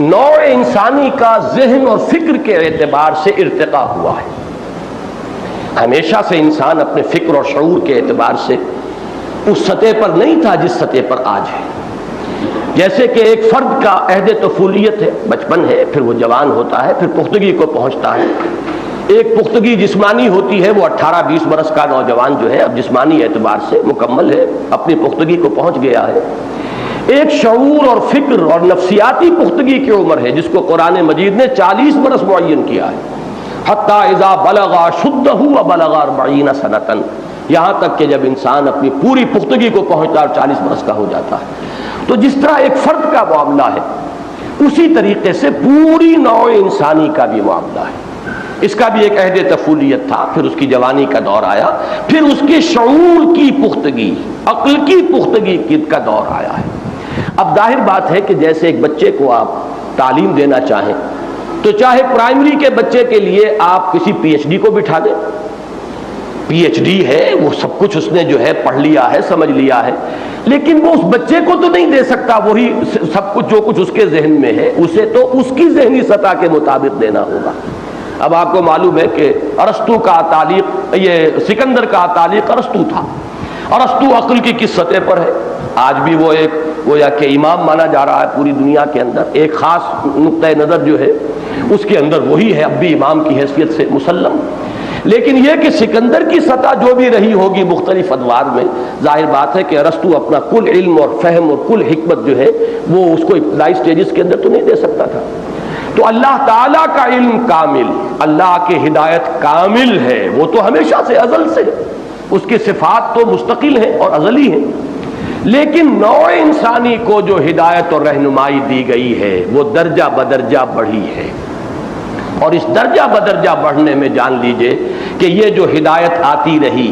نوع انسانی کا ذہن اور فکر کے اعتبار سے ارتقا ہوا ہے. ہمیشہ سے انسان اپنے فکر اور شعور کے اعتبار سے اس سطح پر نہیں تھا جس سطح پر آج ہے. جیسے کہ ایک فرد کا عہد طفولیت ہے، بچپن ہے، پھر وہ جوان ہوتا ہے، پھر پختگی کو پہنچتا ہے. ایک پختگی جسمانی ہوتی ہے، وہ 18-20 برس کا نوجوان جو ہے اب جسمانی اعتبار سے مکمل ہے، اپنی پختگی کو پہنچ گیا ہے. ایک شعور اور فکر اور نفسیاتی پختگی کی عمر ہے جس کو قرآن مجید نے 40 برس معین کیا ہے. حتی اذا بلغ اشدہ وبلغ 40 سنۃ، یہاں تک کہ جب انسان اپنی پوری پختگی کو پہنچتا ہے اور 40 برس کا ہو جاتا ہے. تو جس طرح ایک فرد کا معاملہ ہے، اسی طریقے سے پوری نوع انسانی کا بھی معاملہ ہے. اس کا بھی ایک عہد طفولیت تھا، پھر اس کی جوانی کا دور آیا، پھر اس کے شعور کی پختگی، عقل کی پختگی کا دور آیا ہے. اب ظاہر بات ہے کہ جیسے ایک بچے کو آپ تعلیم دینا چاہیں تو چاہے پرائمری کے بچے کے لیے آپ کسی پی ایچ ڈی کو بٹھا دیں، پی ایچ ڈی ہے، وہ سب کچھ اس نے جو ہے پڑھ لیا ہے، سمجھ لیا ہے، لیکن وہ اس بچے کو تو نہیں دے سکتا وہی سب کچھ جو کچھ اس کے ذہن میں ہے، اسے تو اس کی ذہنی سطح کے مطابق دینا ہوگا. اب آپ کو معلوم ہے کہ ارسطو کا تعلیق، یہ سکندر کا تعلیق ارسطو تھا. ارسطو عقل کی کس سطح پر ہے؟ آج بھی وہ ایک گویا کہ امام مانا جا رہا ہے پوری دنیا کے اندر. ایک خاص نقطۂ نظر جو ہے اس کے اندر وہی ہے، اب بھی امام کی حیثیت سے مسلم. لیکن یہ کہ سکندر کی سطح جو بھی رہی ہوگی مختلف ادوار میں، ظاہر بات ہے کہ ارسطو اپنا کل علم اور فہم اور کل حکمت جو ہے وہ اس کو ابتدائی سٹیجز کے اندر تو نہیں دے سکتا تھا. تو اللہ تعالیٰ کا علم کامل، اللہ کی ہدایت کامل ہے، وہ تو ہمیشہ سے ازل سے، اس کی صفات تو مستقل ہیں اور ازلی ہیں. لیکن نوع انسانی کو جو ہدایت اور رہنمائی دی گئی ہے وہ درجہ بدرجہ بڑھی ہے. اور اس درجہ بدرجہ بڑھنے میں جان لیجئے کہ یہ جو ہدایت آتی رہی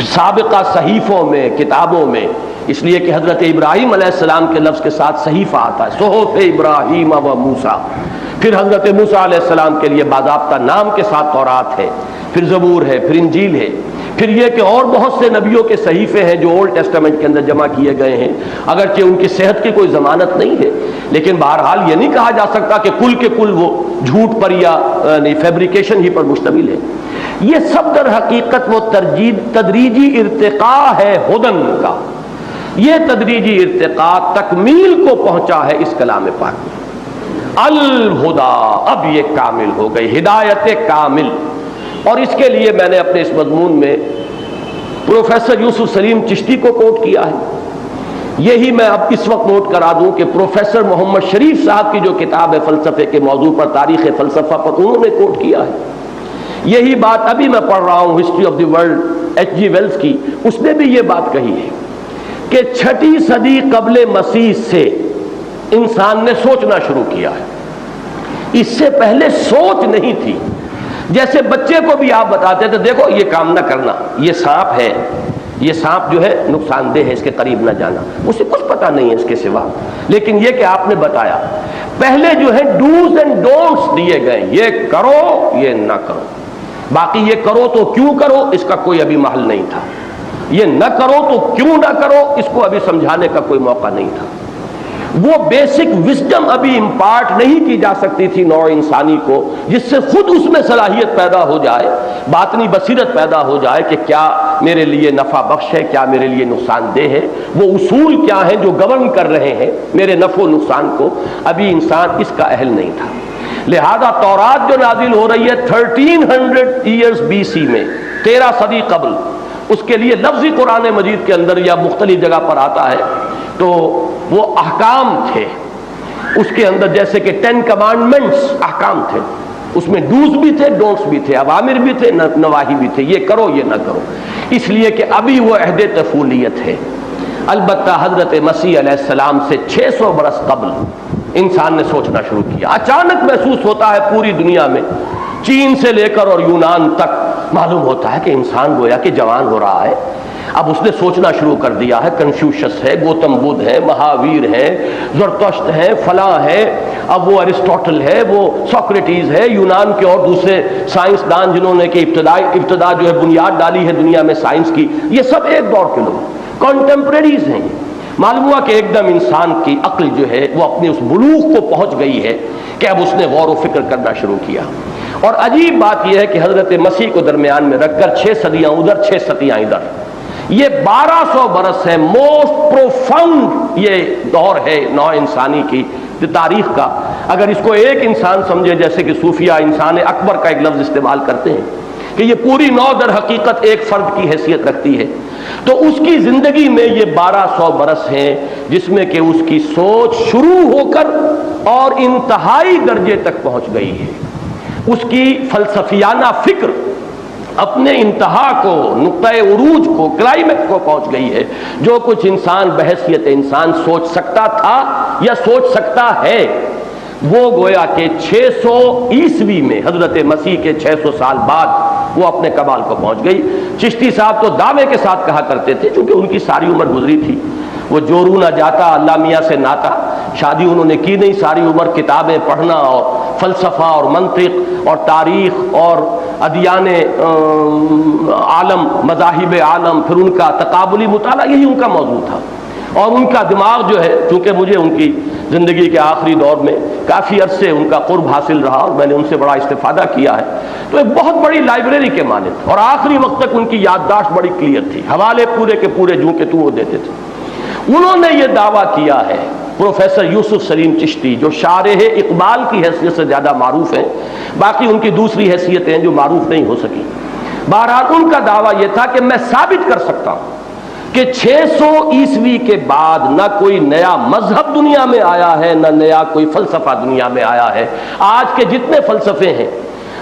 سابقہ صحیفوں میں، کتابوں میں، اس لیے کہ حضرت ابراہیم علیہ السلام کے لفظ کے ساتھ صحیفہ آتا ہے، صحف ابراہیم و موسیٰ. پھر حضرت موسیٰ علیہ السلام کے لیے باضابطہ نام کے ساتھ تورات ہے، پھر زبور ہے، پھر انجیل ہے. پھر یہ کہ اور بہت سے نبیوں کے صحیفے ہیں جو اولڈ ٹیسٹامنٹ کے اندر جمع کیے گئے ہیں، اگرچہ ان کی صحت کی کوئی ضمانت نہیں ہے، لیکن بہرحال یہ نہیں کہا جا سکتا کہ کل کے کل وہ جھوٹ پر یا فیبریکیشن ہی پر مشتمل ہے. یہ سب در حقیقت وہ تدریجی ارتقاء ہے ہدن کا. یہ تدریجی ارتقاء تکمیل کو پہنچا ہے اس کلام پاک میں. الہدا، اب یہ کامل ہو گئی، ہدایت کامل. اور اس کے لیے میں نے اپنے اس مضمون میں پروفیسر یوسف سلیم چشتی کو کوٹ کیا ہے. یہی میں اب اس وقت نوٹ کرا دوں کہ پروفیسر محمد شریف صاحب کی جو کتاب ہے فلسفے کے موضوع پر، تاریخ فلسفہ پر، انہوں نے کوٹ کیا ہے. یہی بات ابھی میں پڑھ رہا ہوں history of the world H G Wells کی، اس نے بھی یہ بات کہی ہے کہ 6 صدی قبل مسیح سے انسان نے سوچنا شروع کیا ہے. اس سے پہلے سوچ نہیں تھی. جیسے بچے کو بھی آپ بتاتے تھے دیکھو یہ کام نہ کرنا، یہ سانپ ہے، یہ سانپ جو ہے نقصان دہ ہے، اس کے قریب نہ جانا. اسے کچھ پتا نہیں ہے اس کے سوا، لیکن یہ کہ آپ نے بتایا. پہلے جو ہے ڈوز اینڈ ڈونٹس دیے گئے، یہ کرو یہ نہ کرو. باقی یہ کرو تو کیوں کرو اس کا کوئی ابھی محل نہیں تھا. یہ نہ کرو تو کیوں نہ کرو اس کو ابھی سمجھانے کا کوئی موقع نہیں تھا. وہ بیسک وزڈم ابھی امپارٹ نہیں کی جا سکتی تھی نوع انسانی کو، جس سے خود اس میں صلاحیت پیدا ہو جائے، باطنی بصیرت پیدا ہو جائے کہ کیا میرے لیے نفع بخش ہے، کیا میرے لیے نقصان دہ ہے، وہ اصول کیا ہیں جو گورن کر رہے ہیں میرے نفع و نقصان کو. ابھی انسان اس کا اہل نہیں تھا. لہذا تورات جو نازل ہو رہی ہے 1300 ایئرز BC میں، 13 صدی قبل، اس کے لیے لفظی قرآن مجید کے اندر یا مختلف جگہ پر آتا ہے تو وہ احکام تھے. اس کے اندر جیسے کہ 10 کمانڈمنٹس احکام تھے، اس میں ڈوز بھی تھے، ڈونٹس بھی تھے، اوامر بھی تھے، نواہی بھی تھے، یہ کرو یہ نہ کرو. اس لیے کہ ابھی وہ عہد طفولیت ہے. البتہ حضرت مسیح علیہ السلام سے 600 برس قبل انسان نے سوچنا شروع کیا. اچانک محسوس ہوتا ہے پوری دنیا میں، چین سے لے کر اور یونان تک معلوم ہوتا ہے کہ انسان گویا کہ جوان ہو رہا ہے. اب اس نے سوچنا شروع کر دیا ہے. کنفیوشس ہے، گوتم بدھ ہے، مہاویر ہے، زرتشت ہے، فلاں ہے، اب وہ ارسطوٹل ہے، وہ سوکریٹیز ہے، یونان کے اور دوسرے سائنسدان جنہوں نے کہ ابتدا جو ہے بنیاد ڈالی ہے دنیا میں سائنس کی. یہ سب ایک دور کے لوگ کانٹمپریریز ہیں. معلوم ہوا کہ ایک دم انسان کی عقل جو ہے وہ اپنی اس بلوغ کو پہنچ گئی ہے کہ اب اس نے غور و فکر کرنا شروع کیا. اور عجیب بات یہ ہے کہ حضرت مسیح کو درمیان میں رکھ کر 6 صدیاں ادھر 6 صدیاں ادھر، یہ 1200 برس ہے. موسٹ پروفاؤنڈ یہ دور ہے نو انسانی کی تاریخ کا. اگر اس کو ایک انسان سمجھے، جیسے کہ صوفیہ انسان اکبر کا ایک لفظ استعمال کرتے ہیں کہ یہ پوری نو در حقیقت ایک فرد کی حیثیت رکھتی ہے، تو اس کی زندگی میں یہ 1200 برس ہیں جس میں کہ اس کی سوچ شروع ہو کر اور انتہائی درجے تک پہنچ گئی ہے. اس کی فلسفیانہ فکر اپنے انتہا کو، نقطۂ عروج کو، کلائمیکس کو پہنچ گئی ہے. جو کچھ انسان بحیثیت انسان سوچ سکتا تھا یا سوچ سکتا ہے، وہ گویا کہ 600 عیسوی میں حضرت مسیح کے 600 سال بعد وہ اپنے کمال کو پہنچ گئی. چشتی صاحب تو دعوے کے ساتھ کہا کرتے تھے، چونکہ ان کی ساری عمر گزری تھی، وہ جورو نہ جاتا اللہ میاں سے ناتا. شادی انہوں نے کی نہیں، ساری عمر کتابیں پڑھنا اور فلسفہ اور منطق اور تاریخ اور ادیان عالم، مذاہب عالم، پھر ان کا تقابلی مطالعہ، یہی ان کا موضوع تھا. اور ان کا دماغ جو ہے، چونکہ مجھے ان کی زندگی کے آخری دور میں کافی عرصے ان کا قرب حاصل رہا اور میں نے ان سے بڑا استفادہ کیا ہے، تو ایک بہت بڑی لائبریری کے مانند، اور آخری وقت تک ان کی یادداشت بڑی کلیئر تھی، حوالے پورے کے پورے جوں کے تو وہ دیتے تھے. انہوں نے یہ دعویٰ کیا ہے، پروفیسر یوسف سلیم چشتی، جو شارح اقبال کی حیثیت سے زیادہ معروف ہیں، باقی ان کی دوسری حیثیتیں جو معروف نہیں ہو سکی. بہرحال ان کا دعویٰ یہ تھا کہ میں ثابت کر سکتا ہوں کہ 600 عیسوی کے بعد نہ کوئی نیا مذہب دنیا میں آیا ہے، نہ نیا کوئی فلسفہ دنیا میں آیا ہے. آج کے جتنے فلسفے ہیں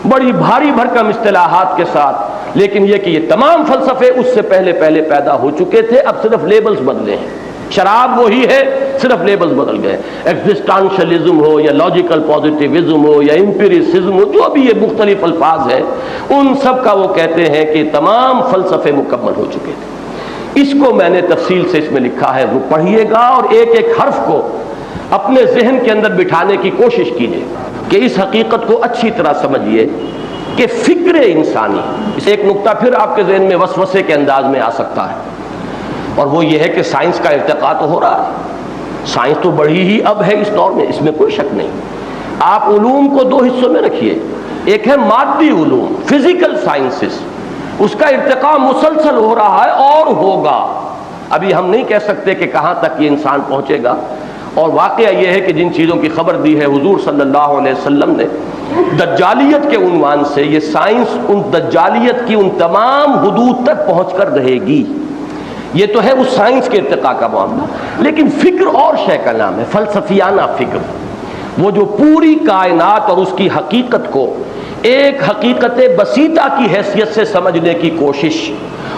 بڑی بھاری بھرکم اصطلاحات کے ساتھ، لیکن یہ کہ یہ تمام فلسفے اس سے پہلے پیدا ہو چکے تھے، اب صرف لیبلز بدلے ہیں. شراب وہی ہے، صرف لیبلز بدل گئے. ایگزسٹانشلزم ہو یا لاجیکل پازیٹیوزم ہو یا امپیریسزم ہو، جو بھی یہ مختلف الفاظ ہیں، ان سب کا وہ کہتے ہیں کہ تمام فلسفے مکمل ہو چکے تھے. اس کو میں نے تفصیل سے اس میں لکھا ہے، وہ پڑھیے گا اور ایک ایک حرف کو اپنے ذہن کے اندر بٹھانے کی کوشش کیجیے کہ اس حقیقت کو اچھی طرح سمجھیے کہ فکر انسانی، اس ایک نقطہ پھر آپ کے ذہن میں وسوسے کے انداز میں آ سکتا ہے، اور وہ یہ ہے کہ سائنس کا ارتقاء تو ہو رہا ہے، سائنس تو بڑھی ہی اب ہے اس دور میں، اس میں کوئی شک نہیں. آپ علوم کو 2 حصوں میں رکھیے، ایک ہے مادی علوم، فزیکل سائنسز، اس کا ارتقاء مسلسل ہو رہا ہے اور ہوگا. ابھی ہم نہیں کہہ سکتے کہ کہاں تک یہ انسان پہنچے گا. اور واقعہ یہ ہے کہ جن چیزوں کی خبر دی ہے حضور صلی اللہ علیہ وسلم نے، دجالیت کے عنوان سے، یہ سائنس ان دجالیت کی ان تمام حدود تک پہنچ کر رہے گی. یہ تو ہے اس سائنس کے ارتقاء کا معاملہ. لیکن فکر اور شے کا نام ہے، فلسفیانہ فکر، وہ جو پوری کائنات اور اس کی حقیقت کو ایک حقیقت بسیطہ کی حیثیت سے سمجھنے کی کوشش،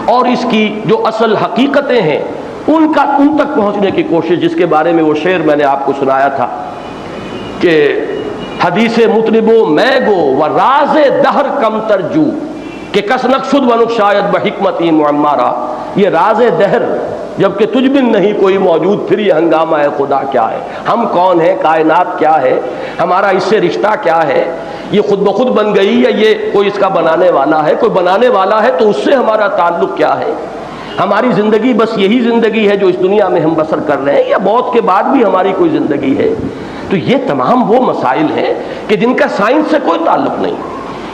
اور اس کی جو اصل حقیقتیں ہیں ان تک پہنچنے کی کوشش، جس کے بارے میں وہ شعر میں نے آپ کو سنایا تھا کہ حدیث مطربو میں گو و راز دہر کم ترجو کہ کس نقصد و نقشاید بحکمتی معمارہ. یہ راز دہر جبکہ تجھ بن نہیں کوئی موجود، پھر یہ ہنگامہ ہے خدا کیا ہے، ہم کون ہیں، کائنات کیا ہے، ہمارا اس سے رشتہ کیا ہے، یہ خود بخود بن گئی یا یہ کوئی اس کا بنانے والا ہے، کوئی بنانے والا ہے تو اس سے ہمارا تعلق کیا ہے، ہماری زندگی بس یہی زندگی ہے جو اس دنیا میں ہم بسر کر رہے ہیں یا موت کے بعد بھی ہماری کوئی زندگی ہے. تو یہ تمام وہ مسائل ہیں کہ جن کا سائنس سے کوئی تعلق نہیں.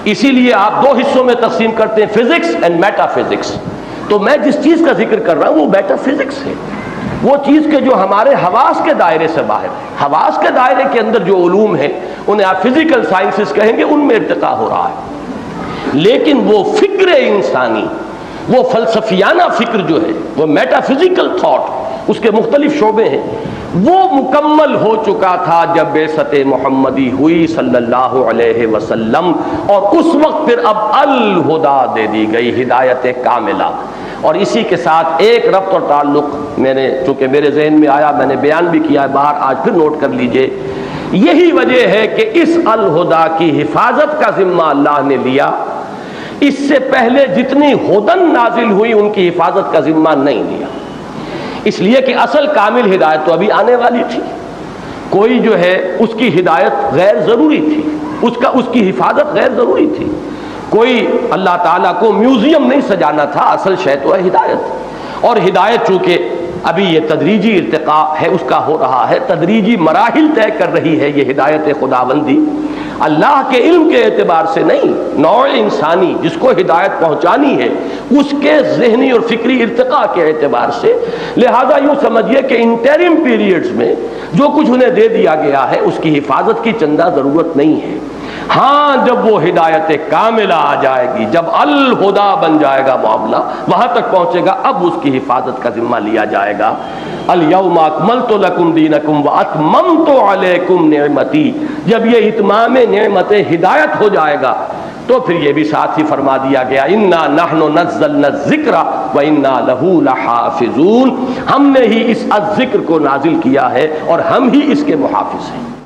اسی لیے آپ 2 حصوں میں تقسیم کرتے ہیں، فزکس اینڈ میٹا فزکس. تو میں جس چیز کا ذکر کر رہا ہوں وہ میٹا فزکس ہے، وہ چیز کے جو ہمارے حواس کے دائرے سے باہر ہے. حواس کے دائرے کے اندر جو علوم ہیں انہیں آپ فزیکل سائنسز کہیں گے، ان میں ارتقاء ہو رہا ہے. لیکن وہ فکر انسانی، وہ فلسفیانہ فکر جو ہے، وہ میٹا فزیکل تھاٹ، اس کے مختلف شعبے ہیں، وہ مکمل ہو چکا تھا جب بعثت محمدی ہوئی صلی اللہ علیہ وسلم، اور اس وقت پھر اب الہدا دے دی گئی، ہدایت کاملہ. اور اسی کے ساتھ ایک ربط اور تعلق میں نے، چونکہ میرے ذہن میں آیا، میں نے بیان بھی کیا ہے باہر، آج پھر نوٹ کر لیجئے. یہی وجہ ہے کہ اس الہدا کی حفاظت کا ذمہ اللہ نے لیا. اس سے پہلے جتنی ہدن نازل ہوئی ان کی حفاظت کا ذمہ نہیں لیا، اس لیے کہ اصل کامل ہدایت تو ابھی آنے والی تھی. کوئی جو ہے اس کی ہدایت غیر ضروری تھی، اس کی حفاظت غیر ضروری تھی. کوئی اللہ تعالیٰ کو میوزیم نہیں سجانا تھا، اصل شے تو ہے ہدایت. اور ہدایت چونکہ ابھی یہ تدریجی ارتقاء ہے اس کا ہو رہا ہے، تدریجی مراحل طے کر رہی ہے یہ ہدایت خداوندی، اللہ کے علم کے اعتبار سے نہیں، نوع انسانی جس کو ہدایت پہنچانی ہے اس کے ذہنی اور فکری ارتقاء کے اعتبار سے۔ لہذا یوں سمجھیے کہ انٹرم پیریڈز میں جو کچھ انہیں دے دیا گیا ہے اس کی حفاظت کی چندہ ضرورت نہیں ہے۔ ہاں جب وہ ہدایت کاملہ آ جائے گی، جب الہدا بن جائے گا معاملہ، وہاں تک پہنچے گا، اب اس کی حفاظت کا ذمہ لیا جائے گا۔ الیوم اکملت لکم دینکم واتممت علیکم نعمتی، جب یہ اتمام نعمت ہدایت ہو جائے گا تو پھر یہ بھی ساتھ ہی فرما دیا گیا انا نحن نزلنا الذکر وانا لہ لحافظون، ہم نے ہی اس ذکر کو نازل کیا ہے اور ہم ہی اس کے محافظ ہیں۔